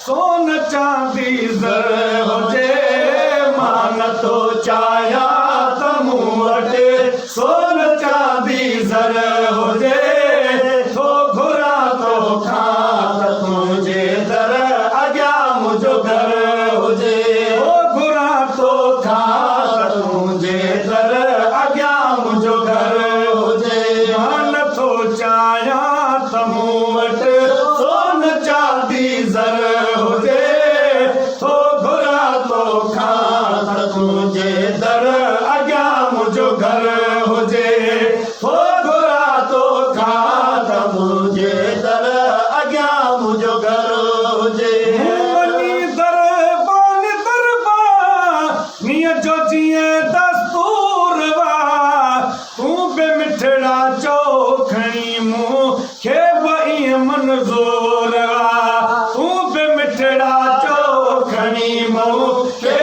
सोन चांदी ज़र हुजे मान थो चाहियां त मूं वटि सोन चांदी ज़र हुजे थो घुरां तोखां त तुंहिंजे दर अॻियां मुंहिंजो घर हुजे थो घुरां तोखां त तुंहिंजे दर अॻियां मुंहिंजो घर हुजे मान थो चाहियां त मूं वटि सोन चांदी ज़र तुंहिंजे दर अॻियां मुंहिंजो घर हुजे थो घुरां तोखां त मुंहिंजे दर अॻियां मुंहिंजो घर हुजे नीअ जो जीअं दस्तूर वा तूं बि मिठड़ा चो खणी मूंखे बि ईअं मंज़ूर वा तूं बि मिठड़ा चो खणी मूंखे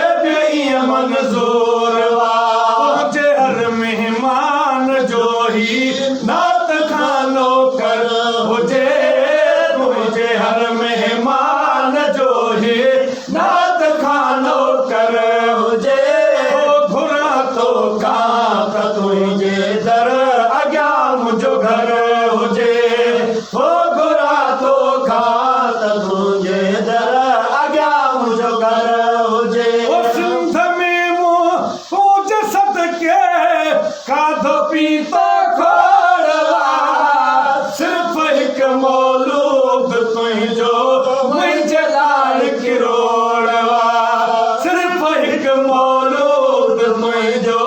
मंज़ूर वा तुंहिंजे हर महिमान जो ही नात खानो कर हुजे तुंहिंजे हर महिमान जो ही नात खानो कर हुजे घुरां तोखां त तुंहिंजे दर अॻियां मुंहिंजो घर हुजे घुरां तोखां त तुंहिंजे दर अॻियां मुंहिंजो घर हुजे खाधो पीतो खोड़वा सिर्फ़ हिकु मौलूद तुंहिंजो मुंहिंजे लाइ किरोड़वा सिर्फ़ हिकु मौलूद तुंहिंजो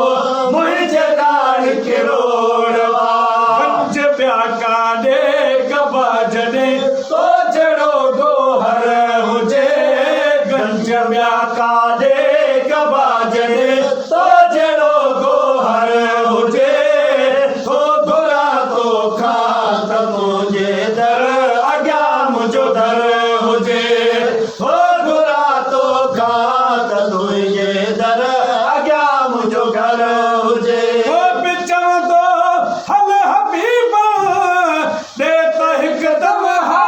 मुंहिंजे लाइ किरोड़वा गंज ॿिया काॾे गबा जॾहिं तो जहिड़ो गोहर हुजे गंज ॿिया काॾे गबा जॾहिं तो जहिड़ो गोहर हुजे थो घुरां तोखां त मुंहिंजे दर अॻियां मुंहिंजो दर हुजे थो घुरां तोखां त तुंहिंजे दर अॻियां मुंहिंजो घर हुजे बि चवंदो हल हबीब ॾे त हिकदमि हा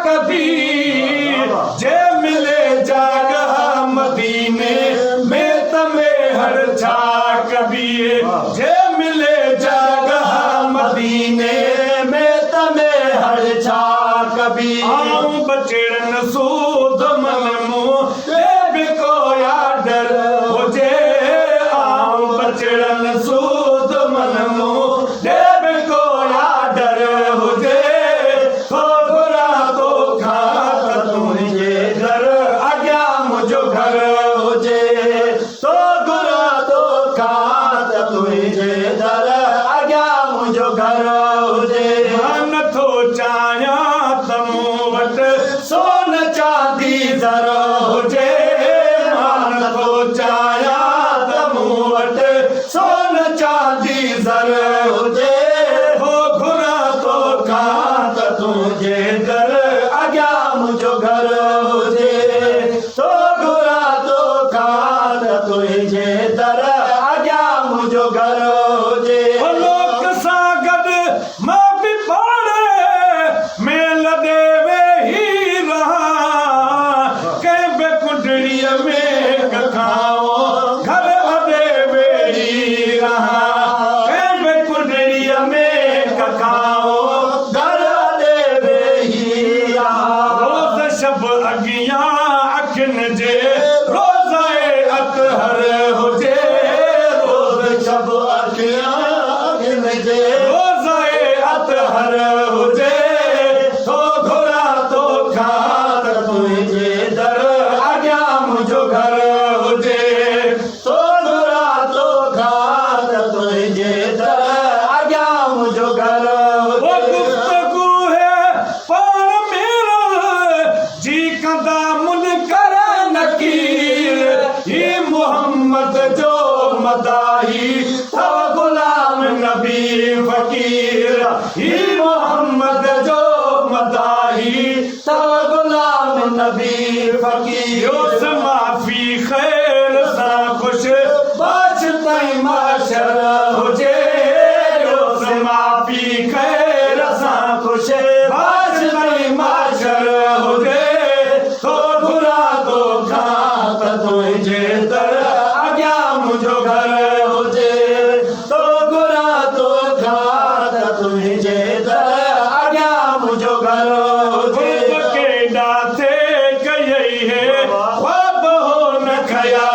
कबीर जे मिले जॻह मदीने में त मेहर छा कबीर जे मिले जॻह मदीने में त मेहर छा कबीर आऊं बचड़न सूद मन मूं बि कोया डर हुजे आऊं बचड़न सूद मन मूं बि कोया डर हुजे थो घुरां तोखां त तुंहिंजे दर अॻियां मुंहिंजो घर हुजे थो घुरां तोखां त तुंहिंजे दर अॻियां मुंहिंजो घर हुजे नथो चाहियां त मूं वटि सोन चांदी ज़र हुजे नथो चाहियां त मूं वटि सोन चांदी ज़र हुजे थो घुरां तोखां त तुंहिंजे दर अॻियां मुंहिंजो घर हुजे थो घुरां तोखां त तुंहिंजे दर अॻियां मुंहिंजो घर हुजे लोक सां गॾु मां बि पाड़े मेल ॾे वेही रहां कंहिं बि कुंडड़ीअ में कखाओ घर ॾे वेही रहां कंहिं बि कुंडड़ीअ में कखाओ घर ॾे वेही रहां रोज़ शब अॻियां अखियुनि जे रोज़ाए अतहर हुजे रोज़ शब अखियां अखियुनि जे रोज़ाए अतहर हुजे थो घुरां तोखां त तुंहिंजे दर अॻियां मुंहिंजो घर हुजे थो घुरां तोखां त तुंहिंजे दर अॻियां मुंहिंजो घर हुजे गुफ़्तगू है पाण मेरा जी कंदा मुनकर नकीर ही मोहम्मद जो मदाही थव गुलाम नबी फ़कीर ही मोहम्मद जो मदाही थव गुलाम नबी फ़कीर माफ़ी ख़ैर सां ख़ुशि तुंहिंजे दर अॻियां मुंहिंजो घर हुजे तो घुरां तोखां त तुंहिंजे दर अॻियां मुंहिंजो घर हुजे केॾा थे कयई है ख्वाब हो न खया